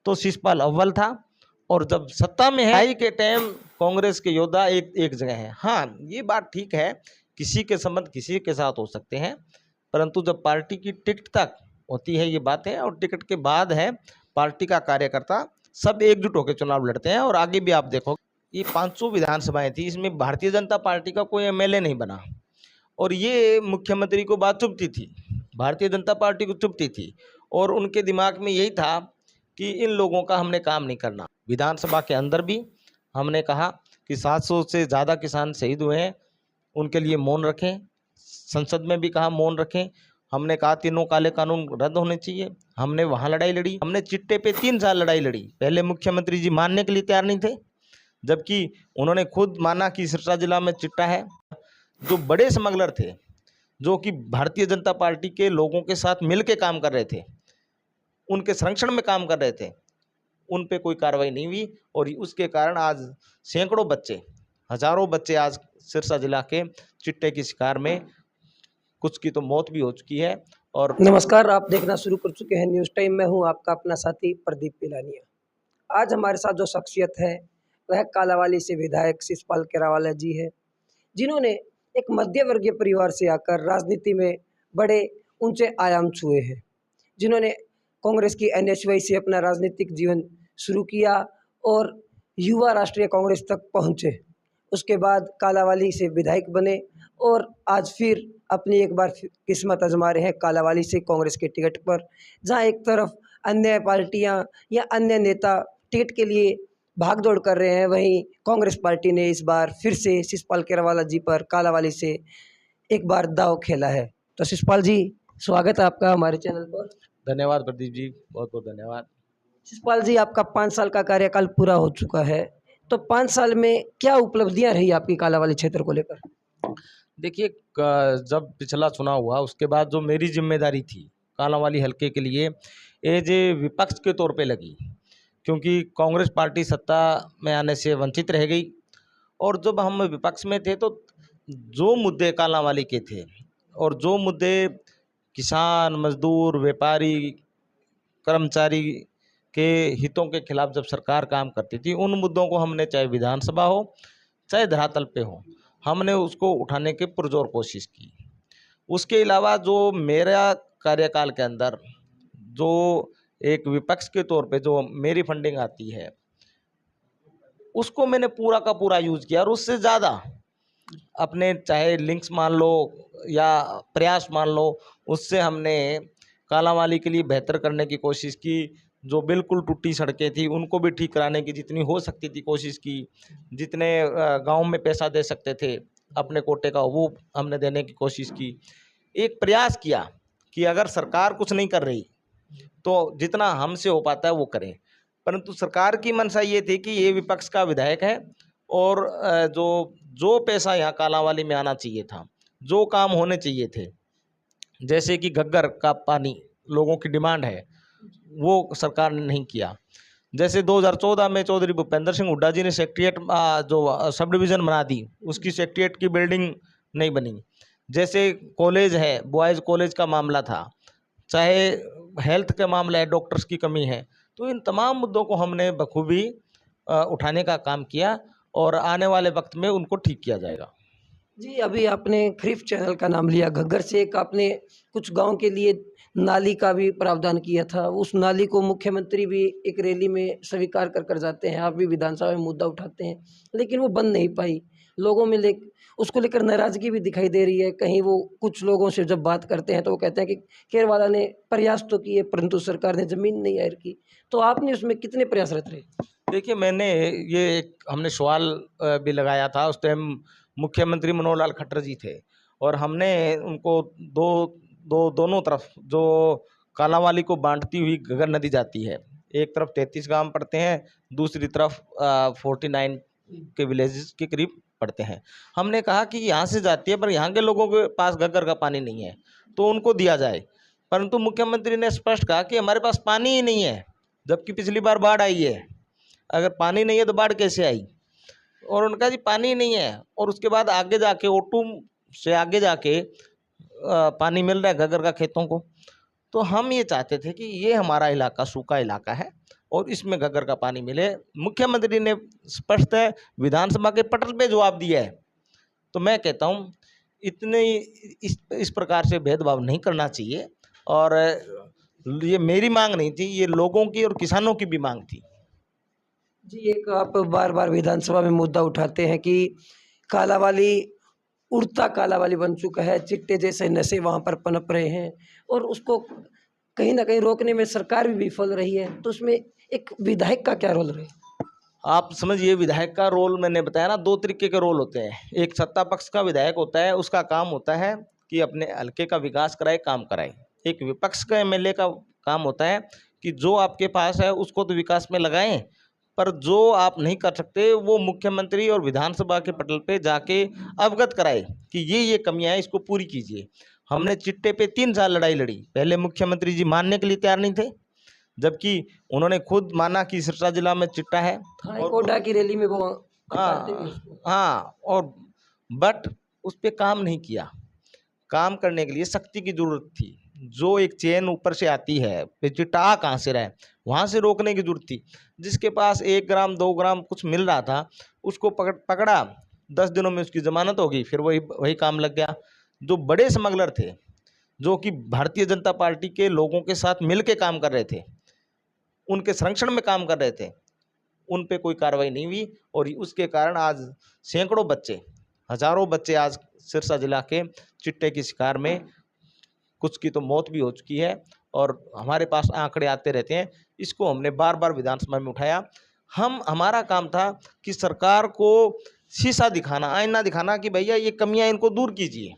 तो शिषपाल अव्वल था, और जब सत्ता में है आई के टाइम कांग्रेस के योद्धा एक जगह है। हाँ, ये बात ठीक है, किसी के संबंध किसी के साथ हो सकते हैं, परंतु जब पार्टी की टिकट तक होती है ये बात है, और टिकट के बाद है पार्टी का कार्यकर्ता सब एकजुट होकर चुनाव लड़ते हैं। और आगे भी आप देखो, ये 500 विधानसभाएं थी, इसमें भारतीय जनता पार्टी का कोई एमएलए नहीं बना, और ये मुख्यमंत्री को बात चुभती थी, भारतीय जनता पार्टी को चुभती थी, और उनके दिमाग में यही था कि इन लोगों का हमने काम नहीं करना। विधानसभा के अंदर भी हमने कहा कि 700 से ज़्यादा किसान शहीद हुए हैं, उनके लिए मौन रखें। संसद में भी कहा मौन रखें। हमने कहा तीनों काले कानून रद्द होने चाहिए। हमने वहाँ लड़ाई लड़ी, हमने चिट्टे पे 3 साल लड़ाई लड़ी। पहले मुख्यमंत्री जी मानने के लिए तैयार नहीं थे, जबकि उन्होंने खुद माना कि सिरसा जिला में चिट्टा है। जो बड़े स्मगलर थे, जो कि भारतीय जनता पार्टी के लोगों के साथ मिल के काम कर रहे थे, उनके संरक्षण में काम कर रहे थे, उन पे कोई कार्रवाई नहीं हुई, और उसके कारण आज सैकड़ों बच्चे, हजारों बच्चे आज सिरसा जिला के चिट्टे की शिकार में, कुछ की तो मौत भी हो चुकी है। और नमस्कार, आप देखना शुरू कर चुके हैं न्यूज़ टाइम। मैं हूं आपका अपना साथी प्रदीप पिलानिया। आज हमारे साथ जो शख्सियत है वह कालावाली से विधायक शिषपाल केरावाला जी है, जिन्होंने एक मध्य वर्गीय परिवार से आकर राजनीति में बड़े ऊंचे आयाम छुए हैं, जिन्होंने कांग्रेस की एनएसवाई से अपना राजनीतिक जीवन शुरू किया और युवा राष्ट्रीय कांग्रेस तक पहुंचे। उसके बाद कालावाली से विधायक बने और आज फिर अपनी एक बार किस्मत आजमा रहे हैं कालावाली से कांग्रेस के टिकट पर, जहां एक तरफ अन्य पार्टियां या अन्य नेता टिकट के लिए भागदौड़ कर रहे हैं, वहीं कांग्रेस पार्टी ने इस बार फिर से शिषपाल केरावाला जी पर कालावाली से एक बार दांव खेला है। तो शिषपाल जी, स्वागत है आपका हमारे चैनल पर। धन्यवाद प्रदीप जी, बहुत बहुत धन्यवाद। शिषपाल जी, आपका 5 साल का कार्यकाल पूरा हो चुका है, तो 5 साल में क्या उपलब्धियां रही आपकी कालावाली क्षेत्र को लेकर? देखिए, जब पिछला चुनाव हुआ उसके बाद जो मेरी जिम्मेदारी थी कालांवाली हल्के के लिए, एज ए विपक्ष के तौर पे लगी, क्योंकि कांग्रेस पार्टी सत्ता में आने से वंचित रह गई। और जब हम विपक्ष में थे तो जो मुद्दे कालांवाली के थे, और जो मुद्दे किसान, मजदूर, व्यापारी, कर्मचारी के हितों के खिलाफ जब सरकार काम करती थी, उन मुद्दों को हमने, चाहे विधानसभा हो चाहे धरातल पे हो, हमने उसको उठाने की पुरजोर कोशिश की। उसके अलावा जो मेरा कार्यकाल के अंदर जो एक विपक्ष के तौर पे जो मेरी फंडिंग आती है, उसको मैंने पूरा का पूरा यूज़ किया, और उससे ज़्यादा अपने, चाहे लिंक्स मान लो या प्रयास मान लो, उससे हमने कालांवाली के लिए बेहतर करने की कोशिश की। जो बिल्कुल टूटी सड़कें थी उनको भी ठीक कराने की जितनी हो सकती थी कोशिश की। जितने गांव में पैसा दे सकते थे अपने कोटे का, वो हमने देने की कोशिश की। एक प्रयास किया कि अगर सरकार कुछ नहीं कर रही तो जितना हमसे हो पाता है वो करें। परंतु सरकार की मंशा ये थी कि ये विपक्ष का विधायक है, और जो जो पैसा यहाँ कालांवाली में आना चाहिए था, जो काम होने चाहिए थे, जैसे कि घग्गर का पानी लोगों की डिमांड है, वो सरकार ने नहीं किया। जैसे 2014 में चौधरी भूपेंद्र सिंह हुड्डा जी ने सेक्रेटेरिएट जो सब डिवीज़न बना दी, उसकी सेक्रेटेरिएट की बिल्डिंग नहीं बनी। जैसे कॉलेज है, बॉयज़ कॉलेज का मामला था, चाहे हेल्थ का मामला है, डॉक्टर्स की कमी है, तो इन तमाम मुद्दों को हमने बखूबी उठाने का काम किया, और आने वाले वक्त में उनको ठीक किया जाएगा। जी, अभी आपने खरीफ चैनल का नाम लिया। घग्गर से एक आपने कुछ गांव के लिए नाली का भी प्रावधान किया था। उस नाली को मुख्यमंत्री भी एक रैली में स्वीकार कर जाते हैं, आप भी विधानसभा में मुद्दा उठाते हैं, लेकिन वो बन नहीं पाई। लोगों में उसको लेकर नाराजगी भी दिखाई दे रही है। कहीं वो कुछ लोगों से जब बात करते हैं तो वो कहते हैं कि केरवाला ने प्रयास तो किए परंतु सरकार ने ज़मीन नहीं हायर की। तो आपने उसमें कितने प्रयासरत रहे? देखिए, मैंने हमने सवाल भी लगाया था उस टाइम। मुख्यमंत्री मनोहर लाल खट्टर जी थे, और हमने उनको दोनों तरफ जो कालांवाली को बांटती हुई घग्गर नदी जाती है, एक तरफ 33 गांव पड़ते हैं, दूसरी तरफ 49 के विलेजेस के करीब पड़ते हैं। हमने कहा कि यहाँ से जाती है, पर यहाँ के लोगों के पास घग्गर का पानी नहीं है, तो उनको दिया जाए। परंतु मुख्यमंत्री ने स्पष्ट कहा कि हमारे पास पानी ही नहीं है, जबकि पिछली बार बाढ़ आई है। अगर पानी नहीं है तो बाढ़ कैसे आई? और उनका जी पानी नहीं है, और उसके बाद आगे जाके ओटूम से आगे जाके पानी मिल रहा है घग्गर का खेतों को। तो हम ये चाहते थे कि ये हमारा इलाका सूखा इलाका है और इसमें घग्गर का पानी मिले। मुख्यमंत्री ने स्पष्ट विधानसभा के पटल पे जवाब दिया है। तो मैं कहता हूँ इतने इस प्रकार से भेदभाव नहीं करना चाहिए। और ये मेरी मांग नहीं थी, ये लोगों की और किसानों की भी मांग थी। जी, एक आप बार-बार विधानसभा में मुद्दा उठाते हैं कि कालांवाली उड़ता कालांवाली बन चुका है, चिट्टे जैसे नशे वहाँ पर पनप रहे हैं और उसको कहीं न कहीं रोकने में सरकार भी विफल रही है। तो उसमें एक विधायक का क्या रोल रहे? आप समझिए, विधायक का रोल मैंने बताया ना, दो तरीके के रोल होते हैं। एक सत्ता पक्ष का विधायक होता है, उसका काम होता है कि अपने हल्के का विकास कराए, काम कराए। एक विपक्ष का एमएलए का काम होता है कि जो आपके पास है उसको तो विकास में लगाएं, पर जो आप नहीं कर सकते वो मुख्यमंत्री और विधानसभा के पटल पे जाके अवगत कराए कि ये कमियां हैं, इसको पूरी कीजिए। हमने चिट्टे पे 3 साल लड़ाई लड़ी। पहले मुख्यमंत्री जी मानने के लिए तैयार नहीं थे, जबकि उन्होंने खुद माना कि सिरसा जिला में चिट्टा है। हाँ, और कोटा की रैली में वो उतारते भी हाँ उसको। हाँ, और बट उस पे काम नहीं किया। काम करने के लिए शक्ति की जरूरत थी। जो एक चेन ऊपर से आती है, पे चिट्टा कहाँ से रहे, वहां से रोकने की जरूरत थी। जिसके पास 1 ग्राम 2 ग्राम कुछ मिल रहा था, उसको पकड़ा, 10 दिनों में उसकी जमानत होगी, फिर वही वही काम लग गया। जो बड़े स्मगलर थे, जो कि भारतीय जनता पार्टी के लोगों के साथ मिल के काम कर रहे थे, उनके संरक्षण में काम कर रहे थे, उन पे कोई कार्रवाई नहीं हुई। और उसके कारण आज सैकड़ों बच्चे, हजारों बच्चे आज सिरसा जिला के चिट्टे की शिकार में, कुछ की तो मौत भी हो चुकी है। और हमारे पास आंकड़े आते रहते हैं। इसको हमने बार बार विधानसभा में उठाया। हमारा काम था कि सरकार को शीशा दिखाना, आईना दिखाना कि भैया ये कमियां इनको दूर कीजिए।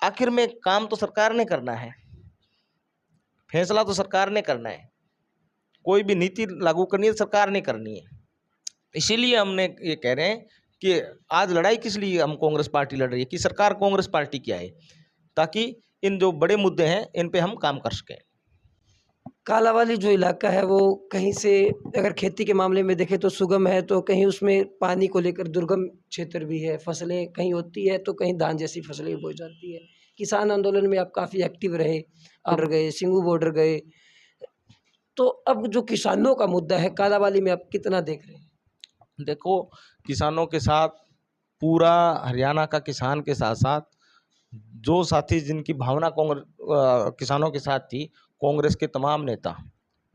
आखिर में काम तो सरकार ने करना है, फैसला तो सरकार ने करना है, कोई भी नीति लागू करनी है सरकार ने करनी है। इसीलिए हमने ये कह रहे हैं कि आज लड़ाई किस लिए हम कांग्रेस पार्टी लड़ रही है कि सरकार कांग्रेस पार्टी की आए, ताकि इन जो बड़े मुद्दे हैं इन पे हम काम कर सकें। कालांवाली जो इलाका है वो कहीं से अगर खेती के मामले में देखें तो सुगम है, तो कहीं उसमें पानी को लेकर दुर्गम क्षेत्र भी है। फसलें कहीं होती है तो कहीं धान जैसी फसलें बोई जाती है। किसान आंदोलन में आप काफ़ी एक्टिव रहे, बॉर्डर गए, सिंघू बॉर्डर गए। तो अब जो किसानों का मुद्दा है कालांवाली में आप कितना देख रहे हैं? देखो, किसानों के साथ पूरा हरियाणा का किसान के साथ साथ जो साथी जिनकी भावना कांग्रेस किसानों के साथ थी, कांग्रेस के तमाम नेता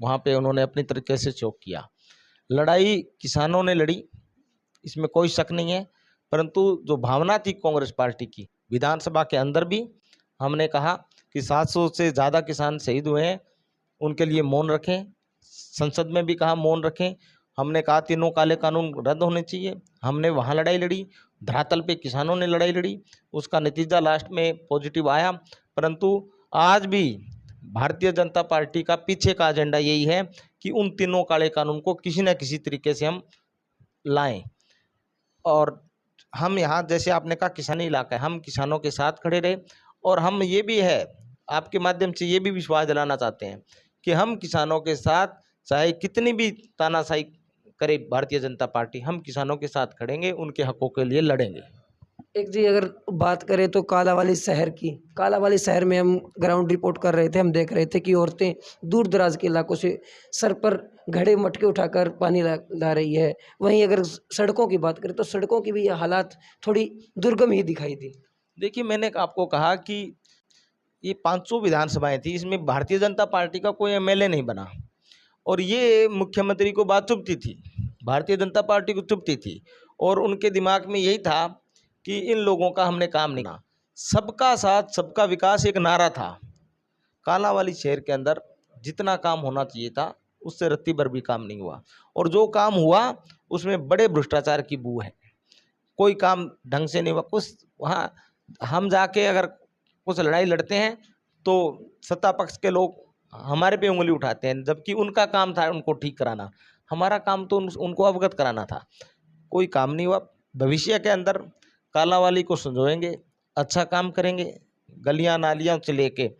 वहाँ पे उन्होंने अपनी तरीके से चौक किया। लड़ाई किसानों ने लड़ी, इसमें कोई शक नहीं है। परंतु जो भावना थी कांग्रेस पार्टी की, विधानसभा के अंदर भी हमने कहा कि 700 से ज़्यादा किसान शहीद हुए हैं, उनके लिए मौन रखें। संसद में भी कहा मौन रखें। हमने कहा तीनों काले कानून रद्द होने चाहिए। हमने वहाँ लड़ाई लड़ी, धरातल पे किसानों ने लड़ाई लड़ी, उसका नतीजा लास्ट में पॉजिटिव आया। परंतु आज भी भारतीय जनता पार्टी का पीछे का एजेंडा यही है कि उन तीनों काले कानून को किसी न किसी तरीके से हम लाएं। और हम यहाँ, जैसे आपने कहा किसानी इलाका है, हम किसानों के साथ खड़े रहे। और हम ये भी है, आपके माध्यम से ये भी विश्वास दिलाना चाहते हैं कि हम किसानों के साथ, चाहे कितनी भी तानाशाही करे भारतीय जनता पार्टी, हम किसानों के साथ खड़ेंगे, उनके हकों के लिए लड़ेंगे। एक जी अगर बात करें तो कालांवाली शहर की, कालांवाली शहर में हम ग्राउंड रिपोर्ट कर रहे थे, हम देख रहे थे कि औरतें दूर दराज के इलाकों से सर पर घड़े मटके उठाकर पानी ला रही है। वहीं अगर सड़कों की बात करें तो सड़कों की भी हालात थोड़ी दुर्गम ही दिखाई दी। देखिए, मैंने आपको कहा कि ये 500 विधानसभाएं थी, इसमें भारतीय जनता पार्टी का कोई एमएलए नहीं बना। और ये मुख्यमंत्री को बात चुभती थी, भारतीय जनता पार्टी को चुभती थी। और उनके दिमाग में यही था कि इन लोगों का हमने काम नहीं किया। सबका साथ सबका विकास एक नारा था। कालांवाली शहर के अंदर जितना काम होना चाहिए था उससे रत्ती भर भी काम नहीं हुआ। और जो काम हुआ उसमें बड़े भ्रष्टाचार की बू है। कोई काम ढंग से नहीं हुआ। कुछ वहाँ हम जाके अगर कुछ लड़ाई लड़ते हैं तो सत्ता पक्ष के लोग हमारे पे उंगली उठाते हैं, जबकि उनका काम था उनको ठीक कराना। हमारा काम तो उनको अवगत कराना था। कोई काम नहीं हुआ। भविष्य के अंदर कालांवाली को संजोएंगे, अच्छा काम करेंगे। गलियां नालियां से लेके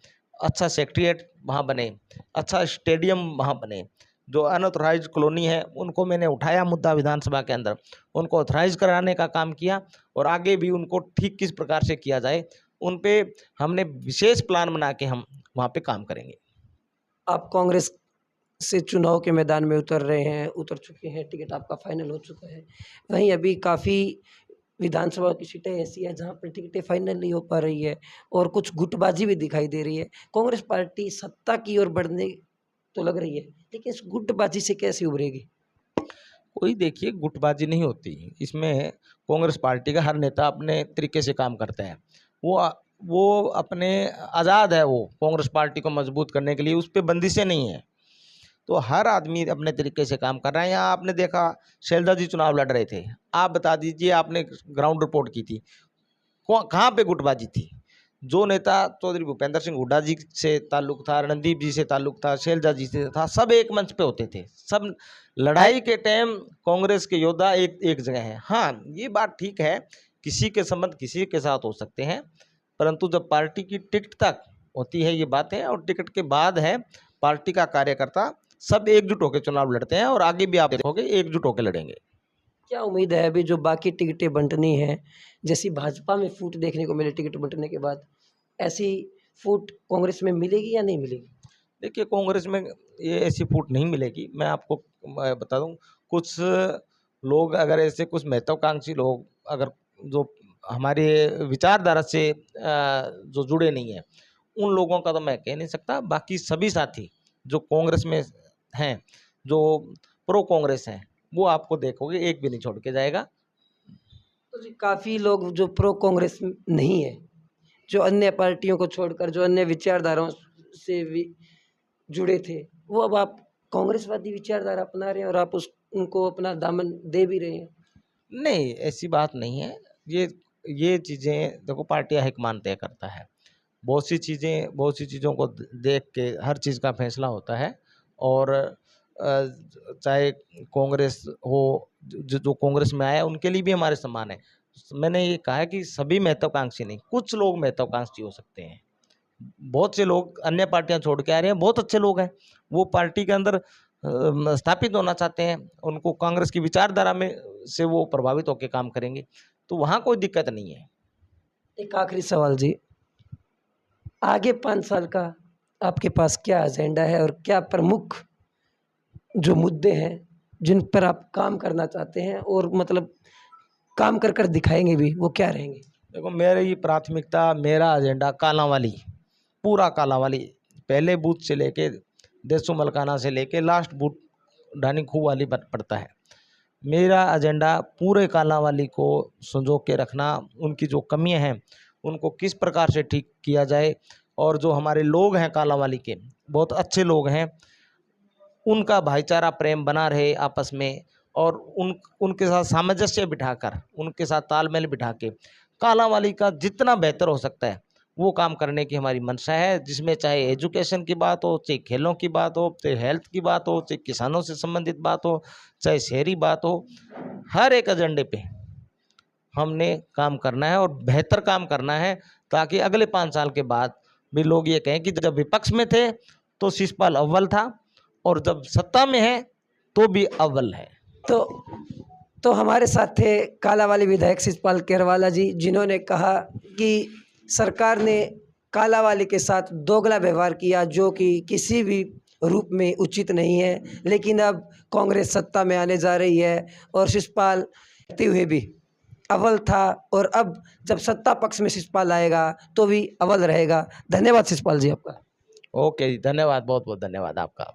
अच्छा सेक्रेटेरिएट वहाँ बने, अच्छा स्टेडियम वहाँ बने। जो अनऑथराइज कॉलोनी है उनको मैंने उठाया मुद्दा विधानसभा के अंदर, उनको ऑथराइज कराने का काम किया। और आगे भी उनको ठीक किस प्रकार से किया जाए उन पे हमने विशेष प्लान बना के हम वहाँ पे काम करेंगे। आप कांग्रेस से चुनाव के मैदान में उतर चुके हैं, टिकट आपका फाइनल हो चुका है। वहीं अभी काफ़ी विधानसभा की सीटें ऐसी हैं जहाँ पर टिकटें फाइनल नहीं हो पा रही है और कुछ गुटबाजी भी दिखाई दे रही है। कांग्रेस पार्टी सत्ता की ओर बढ़ने तो लग रही है, लेकिन इस गुटबाजी से कैसे उभरेगी? कोई देखिए गुटबाजी नहीं होती इसमें। कांग्रेस पार्टी का हर नेता अपने तरीके से काम करता है। वो अपने आज़ाद है, वो कांग्रेस पार्टी को मजबूत करने के लिए उस पर बंदिशें नहीं है। तो हर आदमी अपने तरीके से काम कर रहा है। यहाँ आपने देखा शैलजा जी चुनाव लड़ रहे थे, आप बता दीजिए, आपने ग्राउंड रिपोर्ट की थी, कहाँ पे गुटबाजी थी? जो नेता चौधरी भूपेंद्र सिंह हुड्डा जी से ताल्लुक था, रणदीप जी से ताल्लुक था, शैलजा जी से था, सब एक मंच पे होते थे। सब लड़ाई के टाइम कांग्रेस के योद्धा एक जगह हैं। हाँ, ये बात ठीक है, किसी के संबंध किसी के साथ हो सकते हैं, परंतु जब पार्टी की टिकट तक होती है ये बात है, और टिकट के बाद है पार्टी का कार्यकर्ता सब एकजुट होकर चुनाव लड़ते हैं, और आगे भी आप देखोगे एकजुट होकर लड़ेंगे। क्या उम्मीद है अभी जो बाकी टिकटें बंटनी है, जैसी भाजपा में फूट देखने को मिली टिकट बंटने के बाद, ऐसी फूट कांग्रेस में मिलेगी या नहीं मिलेगी? देखिए कांग्रेस में ये ऐसी फूट नहीं मिलेगी। मैं आपको बता दूं, कुछ लोग अगर ऐसे कुछ महत्वाकांक्षी लोग अगर जो हमारे विचारधारा से जो जुड़े नहीं हैं, उन लोगों का तो मैं कह नहीं सकता। बाकी सभी साथी जो कांग्रेस में हैं, जो प्रो कांग्रेस हैं, वो आपको देखोगे एक भी नहीं छोड़ के जाएगा। तो जी काफ़ी लोग जो प्रो कांग्रेस नहीं है, जो अन्य पार्टियों को छोड़कर जो अन्य विचारधाराओं से भी जुड़े थे, वो अब आप कांग्रेसवादी विचारधारा अपना रहे हैं और आप उनको अपना दामन दे भी रहे हैं। नहीं, ऐसी बात नहीं है। ये चीज़ें देखो पार्टी हाईकमान तय करता है। बहुत सी चीज़ों को देख के हर चीज़ का फैसला होता है। और चाहे कांग्रेस हो, जो कांग्रेस में आया उनके लिए भी हमारे सम्मान है। मैंने ये कहा है कि सभी महत्वाकांक्षी नहीं, कुछ लोग महत्वाकांक्षी हो सकते हैं। बहुत से लोग अन्य पार्टियां छोड़ के आ रहे हैं, बहुत अच्छे लोग हैं, वो पार्टी के अंदर स्थापित होना चाहते हैं, उनको कांग्रेस की विचारधारा में से वो प्रभावित होकर काम करेंगे, तो वहाँ कोई दिक्कत नहीं है। एक आखिरी सवाल जी, आगे 5 साल का आपके पास क्या एजेंडा है और क्या प्रमुख जो मुद्दे हैं जिन पर आप काम करना चाहते हैं और मतलब काम कर कर दिखाएंगे भी, वो क्या रहेंगे? देखो मेरी प्राथमिकता, मेरा एजेंडा कालांवाली, पूरा कालांवाली, पहले बूथ से लेके देसू मलकाना से लेके लास्ट बूथ ढानी खूह वाली पड़ता है। मेरा एजेंडा पूरे कालांवाली को संजो के रखना, उनकी जो कमियां हैं उनको किस प्रकार से ठीक किया जाए, और जो हमारे लोग हैं कालांवाली के बहुत अच्छे लोग हैं, उनका भाईचारा प्रेम बना रहे आपस में, और उनके साथ सामंजस्य बिठाकर, उनके साथ तालमेल बिठा के कालांवाली का जितना बेहतर हो सकता है वो काम करने की हमारी मंशा है। जिसमें चाहे एजुकेशन की बात हो, चाहे खेलों की बात हो, चाहे हेल्थ की बात हो, चाहे किसानों से संबंधित बात हो, चाहे शहरी बात हो, हर एक एजेंडे पे हमने काम करना है और बेहतर काम करना है, ताकि अगले 5 साल के बाद भी लोग ये कहें कि जब विपक्ष में थे तो शिषपाल अव्वल था, और जब सत्ता में है तो भी अव्वल है। तो हमारे साथ थे कालांवाली विधायक शिषपाल केरवाला जी, जिन्होंने कहा कि सरकार ने कालांवाली के साथ दोगला व्यवहार किया, जो कि किसी भी रूप में उचित नहीं है। लेकिन अब कांग्रेस सत्ता में आने जा रही है और शिषपाल रहते हुए भी अव्वल था, और अब जब सत्ता पक्ष में शिषपाल आएगा तो भी अव्वल रहेगा। धन्यवाद शिषपाल जी आपका। ओके, धन्यवाद, बहुत बहुत धन्यवाद आपका।